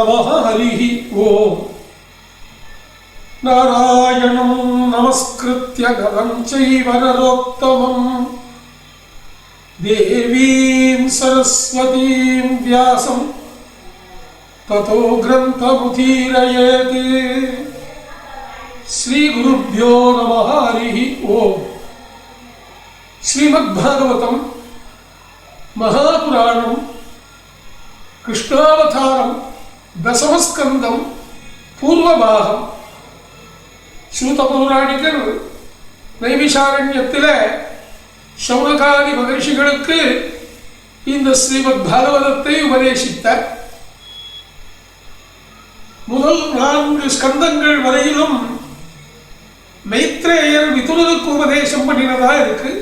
நமः ஹரிஹி ஓம். நாராயணம் நமஸ்கிருத்ய நரம் சைவ நரோத்தமம் தேவீம் சரஸ்வதீம் வியாசம் ததோ கிரந்தமுதீரயேத். ஸ்ரீ குருப்யோ நமः ஹரிஹி ஓம். ஸ்ரீமத் பாகவதம் மகாபுராணம் கிருஷ்ணாவதாரம் தசமஸ்கந்தம் பூர்வபாகம். சூத பௌராணிகர் நைமிஷாரண்யத்தில் சௌனகாதி மகர்ஷிகளுக்கு இந்த ஸ்ரீமத் பாகவதத்தை உபதேசித்தார். முதல் 4 ஸ்கந்தங்கள் வரையிலும் மைத்ரேயர் விதுரனுக்கு உபதேசம் பண்ணினதா இருக்கு.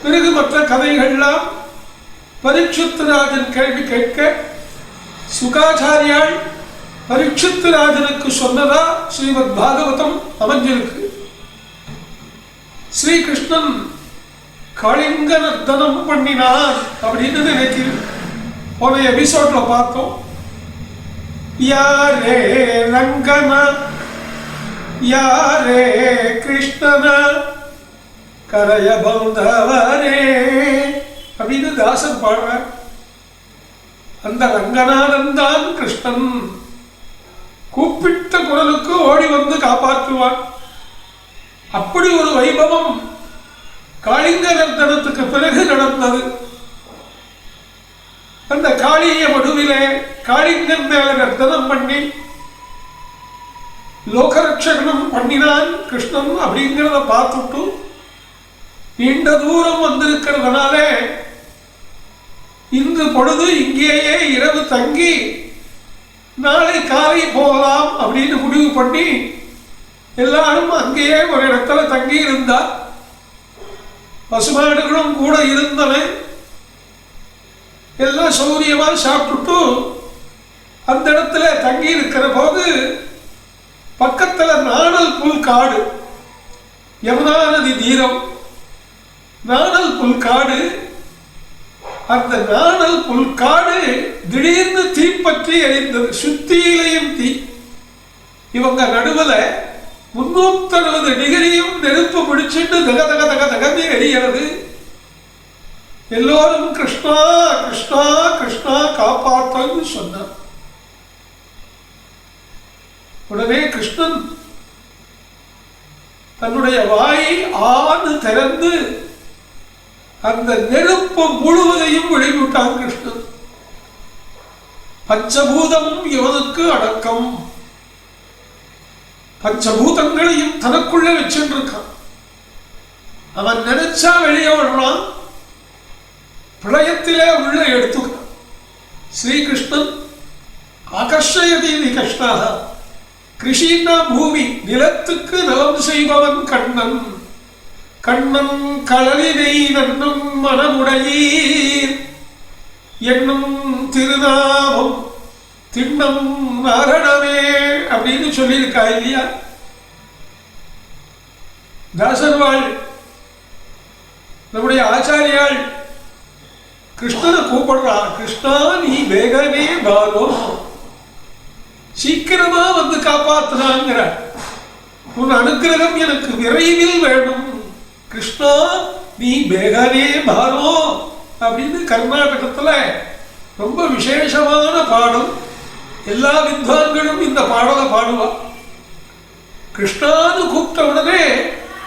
பிறகு மற்ற கதைகள்லாம் பரீட்சித் ராஜன் கேள்வி கேட்க சுகாச்சாரியால் பரீட்சித் ராஜனுக்கு சொன்னதா ஸ்ரீமத் பாகவதம் அமைஞ்சிருக்கு. ஸ்ரீகிருஷ்ணன் காளிங்க நர்த்தனம் பண்ணினான் அப்படின்னு நினைக்கிறேன். போன எபிசோட்ல பார்த்தோம். யாரே ரங்கனா யாரே கிருஷ்ணனா கரைய பந்தவரே அப்படின்னு தாசன் பாடுறார். அந்த ரங்கநாதன் தான் கிருஷ்ணன். கூப்பிட்ட குரலுக்கு ஓடி வந்து காப்பாற்றுவான். அப்படி ஒரு வைபவம் காளிங்க நர்த்தனத்துக்கு பிறகு நடந்தது. அந்த காளிய மடுவிலே காளிங்கன் மேல நர்த்தனம் பண்ணி லோகரட்சகனும் பண்ணினான் கிருஷ்ணன் அப்படிங்கிறத பார்த்துட்டு நீண்ட தூரம் வந்திருக்கிறதுனால இன்று பொழுது இங்கேயே இரவு தங்கி நாளை காலை போகலாம் அப்படின்னு முடிவு பண்ணி எல்லாரும் அங்கேயே ஒரு இடத்துல தங்கி இருந்தார். பசுமாடுகளும் கூட இருந்தன. எல்லாம் சௌரியமா சாப்பிட்டுட்டு அந்த இடத்துல தங்கி இருக்கிற போது பக்கத்துல நாணல் புல் காடு, யமுனா நதி தீரம், நாணல் புல்காடு. அந்த நாணல் புல்காடு திடீர்னு தீப்பற்றி எரிந்தது. சுத்தியிலையும் தீ. இவங்க நடுவில் 360 டிகிரியும் நெருப்பு பிடிச்சிட்டு தக தக தக தகந்து எரிகிறது. எல்லோரும் கிருஷ்ணா கிருஷ்ணா கிருஷ்ணா காப்பாற்றன்னு சொன்னார். உடனே கிருஷ்ணன் தன்னுடைய வாயை ஆணு திறந்து அந்த நெருப்பு முழுவதையும் வெளிவிட்டான் கிருஷ்ணன். பஞ்சபூதமும் இவனுக்கு அடக்கம். பஞ்சபூதங்களையும் தனக்குள்ள வச்சுருக்கான். அவன் நினைச்சா வெளியே விடுறான், பிரளயத்திலே உள்ள எடுத்துக்கிறான். ஸ்ரீகிருஷ்ணன் ஆகர்ஷயதி கிருஷ்ணாக. கிருஷின்னா பூமி, நிலத்துக்கு நலம் செய்பவன் கண்ணன். கண்ணன் களலினை நன்னும் மனமுடையீர் என்னும் திருநாமம் திண்ணம் நாரணமே அப்படின்னு சொல்லியிருக்கா இல்லையா தாசர்வாள். நம்முடைய ஆச்சாரியாள் கிருஷ்ணனை கூப்பிடுறா. கிருஷ்ணா நீ வேகமே பாரோ, சீக்கிரமா வந்து காப்பாத்துறாங்கிற. உன் அனுகிரகம் எனக்கு விரைவில் வேணும். கிருஷ்ணா நீ பேகனே பாரோ அப்படின்னு கர்நாடகத்துல ரொம்ப விசேஷமான பாடல். எல்லா வித்வான்களும் இந்த பாடலை பாடுவா. கிருஷ்ணான்னு கூப்பிட்ட உடனே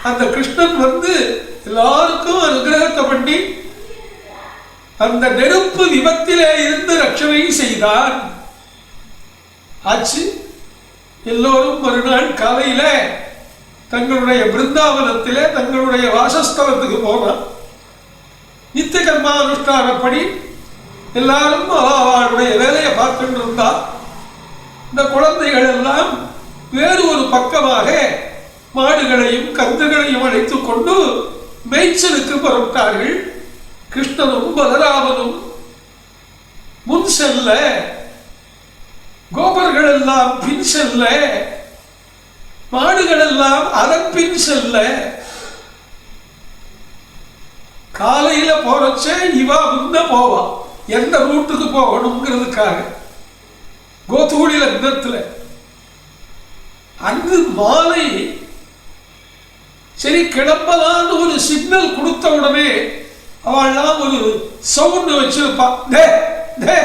அந்த கிருஷ்ணன் வந்து எல்லாருக்கும் அனுகிரகத்தை பண்ணி அந்த நெருப்பு விபத்திலே இருந்து ரட்சணை செய்தான். ஆச்சு. எல்லோரும் மறுநாள் காலையில தங்களுடைய பிருந்தாவனத்திலே தங்களுடைய வாசஸ்தலத்துக்கு போனான். நித்திய கர்மானுஷ்டானப்படி எல்லாரும் அவளுடைய வேலையை பார்த்துட்டு இருந்தா. இந்த குழந்தைகள் எல்லாம் வேறு ஒரு பக்கமாக மாடுகளையும் கன்றுகளையும் அழைத்துக் கொண்டு மேய்ச்சலுக்கு புறப்பட்டார்கள். கிருஷ்ணனும் பலராமனும் முன் செல்ல, கோபர்கள் எல்லாம் பின் செல்ல, மாடுகள் எல்லாம் அதன் பின் செல்ல. காலையில போறச்சே இவா முன்ன போவா, எந்த ரூட்டுக்கு போகணுங்கிறதுக்காக. கோதூளி லக்னத்துல. அன்று மாலை சரி கிளம்பலான்னு ஒரு சிக்னல் கொடுத்த உடனே அவள்லாம் ஒரு சவுண்ட் வச்சிருப்பா, டே டே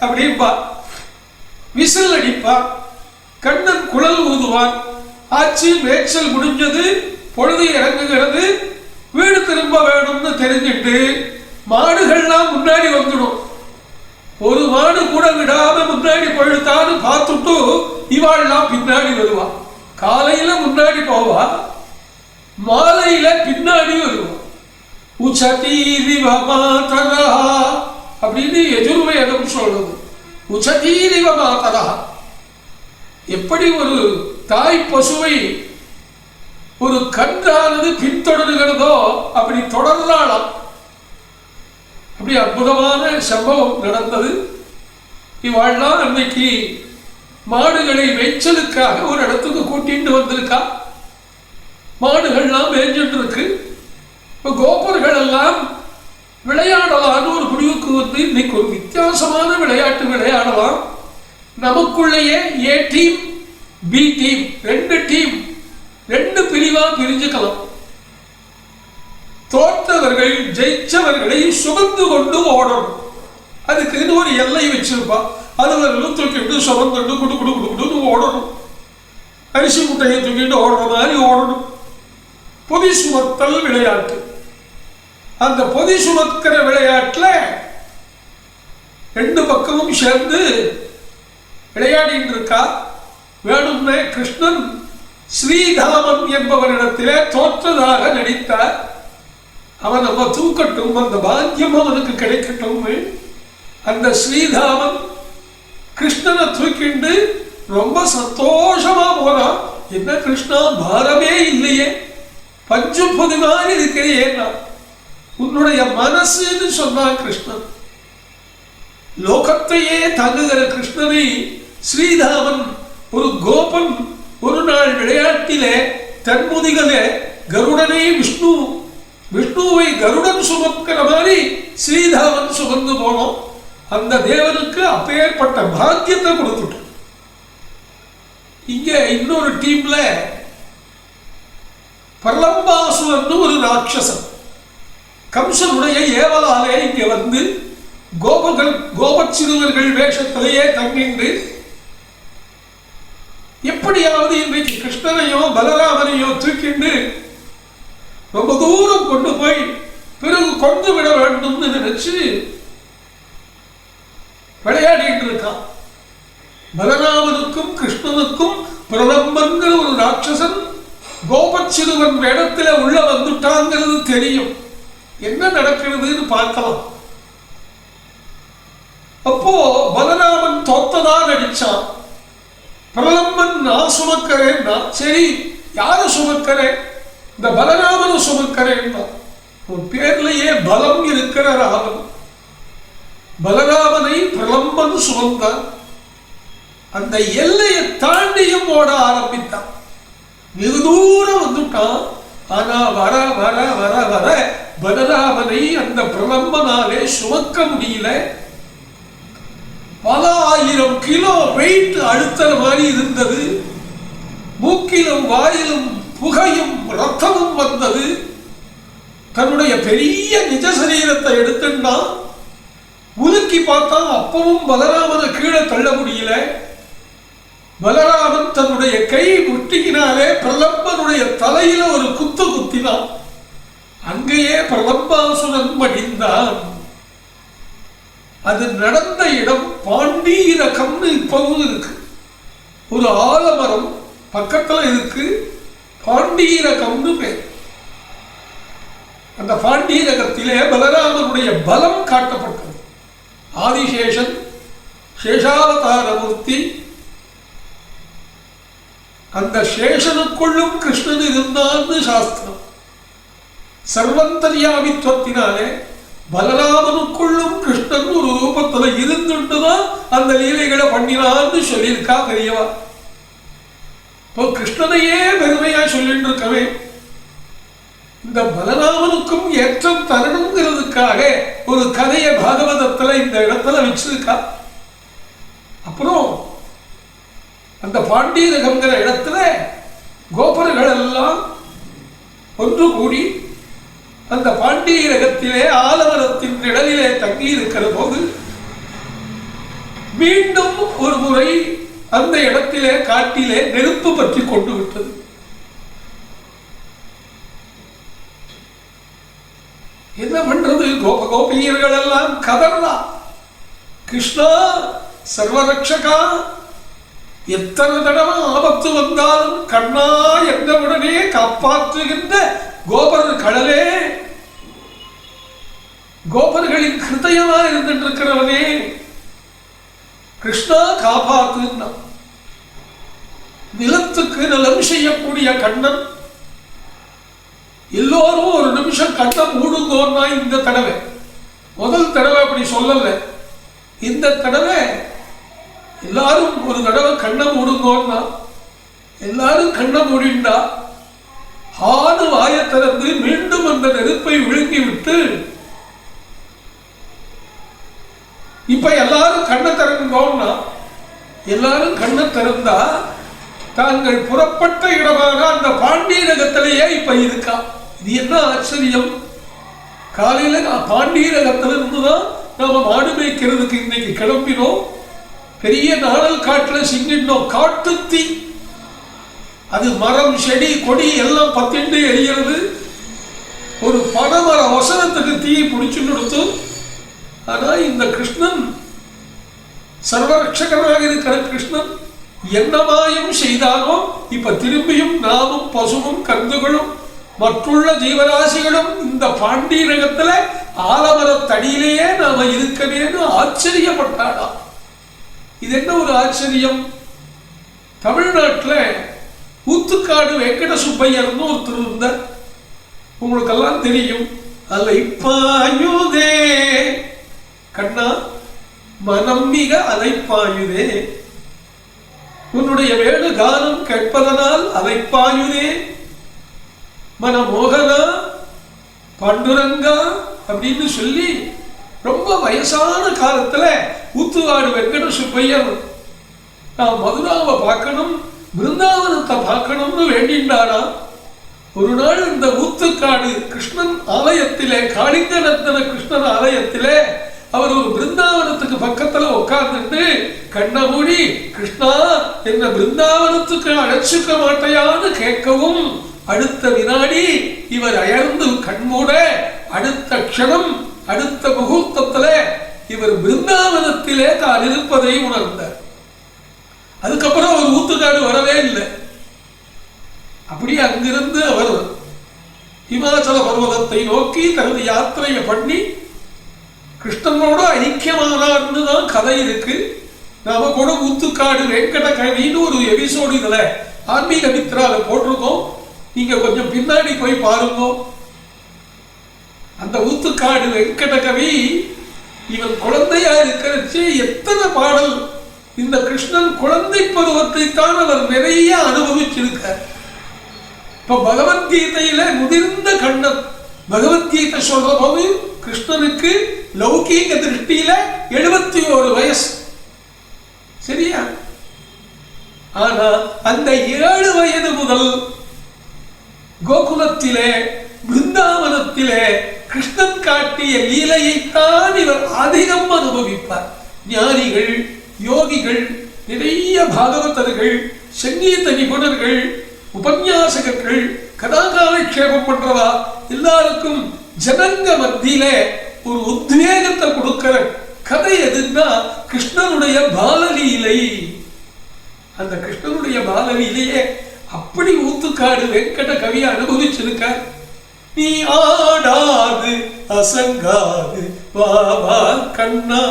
அப்படின்பா, விசில் அடிப்பா, கண்ணன் குழல் ஊதுவான். ஆட்சி மேய்ச்சல் முடிஞ்சது, பொழுது இறங்குகிறது, வீடு திரும்ப வேணும்னு தெரிஞ்சுட்டு மாடுகள்லாம் முன்னாடி வந்துடும். ஒரு மாடு கூட விடாம முன்னாடி போயிடுத்தான்னு பார்த்துட்டு இவாள்லாம் பின்னாடி வருவா. காலையில முன்னாடி போவா, மாலையில பின்னாடி வருவா. உச்சதீரிவ மாதரா அப்படின்னு யஜுர்வேதம் சொல்றது. உச்சதீரிவ மாதரா, எப்படி ஒரு தாய் பசுவை ஒரு கன்றானது பின்தொடர்கிறதோ அப்படி தொடர்ந்தாலாம். அப்படி அற்புதமான சம்பவம் நடந்தது. இவாள்லாம் அன்னைக்கு மாடுகளை மேய்ச்சலுக்காக ஒரு இடத்துக்கு கூட்டிட்டு வந்திருக்கா. மாடுகள்லாம் மேய்ஞ்சிட்டு இருக்கு. இப்போ கோபர்கள் எல்லாம் விளையாடலான்னு ஒரு முடிவுக்கு வந்து இன்னைக்கு ஒரு வித்தியாசமான விளையாட்டு விளையாடலாம். நமக்குள்ளேயே ஏ டீம் பி டீம், ரெண்டு பிரிவா பிரிஞ்சுக்கலாம். தோற்றவர்கள் ஜெயிச்சவர்களை சுமந்து கொண்டு ஓடணும். அதுக்கு ஒரு எல்லை வச்சிருப்பா. அதுவர்களும் தூக்கிட்டு சுமந்து குடு குடு குடு ஓடணும். அரிசி முட்டையை தூக்கிட்டு ஓடுற மாதிரி ஓடணும். பொதி சுமத்தல் விளையாட்டு. அந்த பொதி சுமக்கிற விளையாட்டுல ரெண்டு பக்கமும் சேர்ந்து விளையாடிட்டு இருக்கா. வேணும்னே கிருஷ்ணன் ஸ்ரீதாமன் என்பவரிடத்திலே தோற்றதாக நடித்தார். அவன் நம்ம தூக்கட்டும், அந்த பாக்கியம் அவனுக்கு கிடைக்கட்டும். அந்த ஸ்ரீதாமன் கிருஷ்ணனை தூக்கிண்டு ரொம்ப சந்தோஷமா போனான். என்ன கிருஷ்ணா, பாரமே இல்லையே, பஞ்சு பொதி மாதிரி இருக்கிறேன், உன்னுடைய மனசுன்னு சொன்னான் கிருஷ்ணன். லோகத்தையே தங்குகிற கிருஷ்ணனை ஸ்ரீதாமன் ஒரு கோபன் ஒரு நாள் விளையாட்டிலே தன்முதிகளே கருடனை விஷ்ணுவை கருடன் சுமக்கிற மாதிரி ஸ்ரீதாமன் சுமந்து போனோம். அந்த தேவனுக்கு அப்பேற்பட்ட பாக்கியத்தை கொடுத்துட்டோம். இங்க இன்னொரு டீம்ல பிரலம்பாசுரன் ஒரு ராட்சசன் கம்சனுடைய ஏவலாலே இங்க வந்து கோபச்சிறுவர்கள் வேஷத்திலேயே தங்கிண்டு எப்படியாவது இன்றைக்கு கிருஷ்ணனையோ பலராமனையோ தூக்கிண்டு ரொம்ப தூரம் கொண்டு போய் பிறகு கொண்டு விட வேண்டும் நினைச்சு விளையாடிட்டு இருக்கான். பலராமனுக்கும் கிருஷ்ணனுக்கும் பிரலம்பன்கிற ஒரு ராட்சசன் கோபச்சிறுவன் வேடத்துல உள்ள வந்துட்டாங்கிறது தெரியும். என்ன நடக்கிறதுன்னு பார்க்கலாம். அப்போ பலராமன் தோத்ததா நடிச்சான். பிரலம்பன் நான் சுமக்கிறேன்னா, சரி யாரு சுமக்கிறேன், இந்த பலராமனை சுமக்கிறேன்னா, உன் பேர்லயே பலம் இருக்கிற ராமன். பலராமனை பிரலம்பன் சுமந்தான். அந்த எல்லையை தாண்டியும் ஓட ஆரம்பித்தான். வெகு தூரம் வந்துட்டான். ஆனா வர வர வர வர பலராமனை அந்த பிரலம்பனாலே சுமக்க முடியல. பல ஆயிரம் கிலோ வெயிட் அழுத்தற மாதிரி இருந்தது. மூக்கிலும் வாயிலும் புகையும் ரத்தமும் வந்தது. தன்னுடைய பெரிய நிஜ சரீரத்தை எடுத்துட்டா உலுக்கி பார்த்தா அப்பவும் பலராமனை கீழே தள்ள முடியல. பலராமன் தன்னுடைய கை முட்டிக்கினாலே பிரலம்பனுடைய தலையில ஒரு குத்து குத்தினான். அங்கேயே பிரலம்பாசுரன் மடிந்தான். அது நடந்த இடம் பாண்டீரகம்னு இப்பவும் இருக்கு. ஒரு ஆலமரம் பக்கத்துல இருக்கு. பாண்டீரகம்னு பேர். அந்த பாண்டீரகத்திலே பலராமனுடைய பலம் காட்டப்பட்டது. ஆதிசேஷன் சேஷாவதாரமூர்த்தி. அந்த சேஷனுக்குள்ளும் கிருஷ்ணன் இருந்தான்னு சாஸ்திரம். சர்வந்தர்யாமித்வத்தினாலே பலராமனுக்குள்ளும் கிருஷ்ணன் ஒரு ரூபத்துல இருந்துட்டுதான் அந்த லீலைகளை பண்ணினான்னு சொல்லியிருக்கா பெரியவா. இப்போ கிருஷ்ணனையே பெருமையா சொல்லிட்டு இருக்கவே இந்த பலராமனுக்கும் ஏற்றம் தரணுங்கிறதுக்காக ஒரு கதையை பாகவதத்துல இந்த இடத்துல வச்சிருக்கா. அப்புறம் அந்த பாண்டீரகம்ங்கிற இடத்துல கோபர்கள் எல்லாம் ஒன்று கூடி அந்த பாண்டீரகத்திலே ஆலமரத்தின் நிழலிலே தங்கி இருக்கிற போது மீண்டும் ஒரு முறை அந்த இடத்திலே காட்டிலே நெருப்பு பற்றி கொண்டு விட்டது. என்ன பண்றது? கோபியர்கள் எல்லாம் கதறலாம், கிருஷ்ணா சர்வரக்ஷகா, எத்தனை தடவை ஆபத்து வந்தாலும் கண்ணா என்றவுடனே காப்பாற்றுகின்ற கோபர் கடலே, கோபர்களின் ஹிருதயமா இருந்திருக்கிறவனே கிருஷ்ணா காப்பாத்துன்னா. நிலத்துக்கு நலம் செய்யக்கூடிய கண்ணன், எல்லோரும் ஒரு நிமிஷம் கண்ணை மூடுங்கோன்னா இந்த தடவை, முதல் தடவை அப்படி சொல்லல, இந்த தடவை எல்லாரும் ஒரு தடவை கண்ணை மூடுங்கோன்னா எல்லாரும் கண்ணை மூடிண்டா ஆடு வாயை திறந்து மீண்டும் அந்த நெருப்பை விழுங்கி விட்டு இப்ப எல்லாரும் கண்ணை திறந்தோம்னா எல்லாரும் கண்ணை திறந்தா தாங்கள் புறப்பட்ட இடமாக அந்த பாண்டீரகத்திலேயே இப்ப இருக்கா. இது என்ன ஆச்சரியம்! காலையில பாண்டீரகத்துல இருந்துதான் நாம மாடு மேய்க்கிறதுக்கு இன்னைக்கு கிளம்பினோம். பெரிய நாடல் காட்டுல சிங்கினோம், காட்டு தீ, அது மரம் செடி கொடி எல்லாம் பத்திண்டு எரிகிறது. ஒரு பனைமர வசனத்துக்கு தீயை பிடிச்சு கொடுத்து. ஆனா இந்த கிருஷ்ணன், சர்வரட்சகராக இருக்கிற கிருஷ்ணன் என்ன மாயம் செய்தானோ இப்ப திரும்பியும் நாமும் பசுவும் கந்துகளும் மற்றுள்ள ஜீவராசிகளும் இந்த பாண்டீரகத்துல ஆலமரத்தடியிலேயே நாம இருக்கவேன்னு ஆச்சரியப்பட்டாடா. இது என்ன ஒரு ஆச்சரியம்! தமிழ்நாட்டுல ஊத்துக்காடு வெங்கட சுப்பையர்னு ஒருத்தர் இருந்தார், உங்களுக்கெல்லாம் தெரியும். அலைப்பாயுதே கண்ணா மனம் மிக அலைப்பாயுதே, உன்னுடைய வேணு கானம் கேட்பதனால் அலைப்பாயுதே, மனமோகனா பாண்டுரங்கா அப்படின்னு சொல்லி ரொம்ப வயசான காலத்துல ஊத்துக்காடு வெங்கட சுப்பையர் நான் மதுராவை பார்க்கணும், பிருந்தாவனத்தை பார்க்கணும்னு வேண்டிண்டாரா. ஒரு நாள் இந்த ஊத்துக்காடு கிருஷ்ணன் ஆலயத்திலே, காளிங்கநர்த்தன கிருஷ்ணன் ஆலயத்திலே அவர் ஒரு பிருந்தாவனத்துக்கு பக்கத்துல உட்கார்ந்துட்டு கண்ண மூடி கிருஷ்ணா என்ன பிருந்தாவனத்துக்கு அழைச்சிக்க மாட்டையான்னு கேட்கவும், அடுத்த வினாடி இவர் அயர்ந்து கண்மூட அடுத்த க்ஷணம் அடுத்த முகூர்த்தத்துல இவர் பிருந்தாவனத்திலே தான் இருப்பதை உணர்ந்தார். அதுக்கப்புறம் அவர் ஊத்துக்காடு வரவே இல்லை. அப்படி அங்கிருந்து அவர் இமாச்சல பர்வதத்தை நோக்கி தனது யாத்திரையை பண்ணி கிருஷ்ணனோட ஐக்கியமானார்னு தான் கதை இருக்கு. நாம கூட ஊத்துக்காடு வெங்கட கவின்னு ஒரு எபிசோடு இதுல ஆன்மீக மித்ரால போட்டிருக்கோம், நீங்க கொஞ்சம் பின்னாடி போய் பாருங்க. அந்த ஊத்துக்காடு வெங்கட கவி இவன் குழந்தையா இருக்கிறச்சு எத்தனை பாடல், இந்த கிருஷ்ணன் குழந்தை பருவத்தை தான் அவர் நிறைய அனுபவிச்சிருக்கார். இப்ப பகவத்கீதையில முதிர்ந்த கண்ணன் பகவத்கீதை சொல்ற போது கிருஷ்ணனுக்கு லௌகீக திருஷ்டியில 71 வயசு, சரியா? ஆனா அந்த 7 வயது முதல் கோகுலத்திலே பிருந்தாவனத்திலே கிருஷ்ணன் காட்டிய லீலையைத்தான் இவர் அதிகம் அனுபவிப்பார். ஞானிகள், யோகிகள், நிறைய பாகவதர்கள், சங்கீத நிபுணர்கள், உபன்யாசகர்கள், கதாகாலட்சேபம் பண்றவா எல்லாருக்கும் ஜனங்க மத்தியிலே ஒரு உத்வேகத்தை கொடுக்கிற கதை எதுன்னா கிருஷ்ணனுடைய பாலலீலை. அந்த கிருஷ்ணனுடைய பாலலீலையே அப்படி ஊத்துக்காடு வெங்கட கவி அனுபவிச்சிருக்க. நீ ஆடாது அசங்காது வா கண்ணா,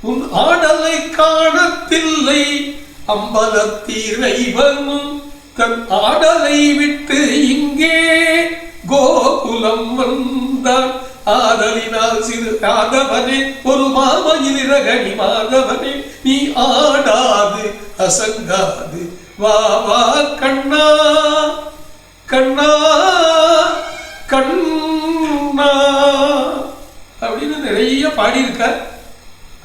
உன் ஆடலை காணத்தில்லை அம்பலத்தீரைவனும் தன் ஆடலை விட்டு இங்கே கோகுலம் வந்தான். ஆதலினால் சிறு ஆதவனே ஒரு மாமயிலிரகணி மாதவனே, நீ ஆடாது அசங்காது வா வா கண்ணா கண்ணா கண்ணா அப்படின்னு நிறைய பாடியிருக்க.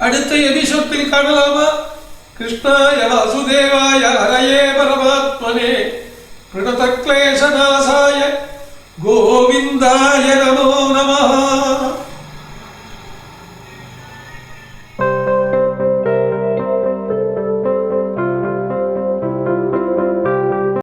அடுத்த எபிசோட்டில் காணலாமா? கிருஷ்ணாய வாசுதேவாய ஹரயே பரமாத்மனே பிரணதக்லேசநாசாய கோவிந்தாய நமோ நமः.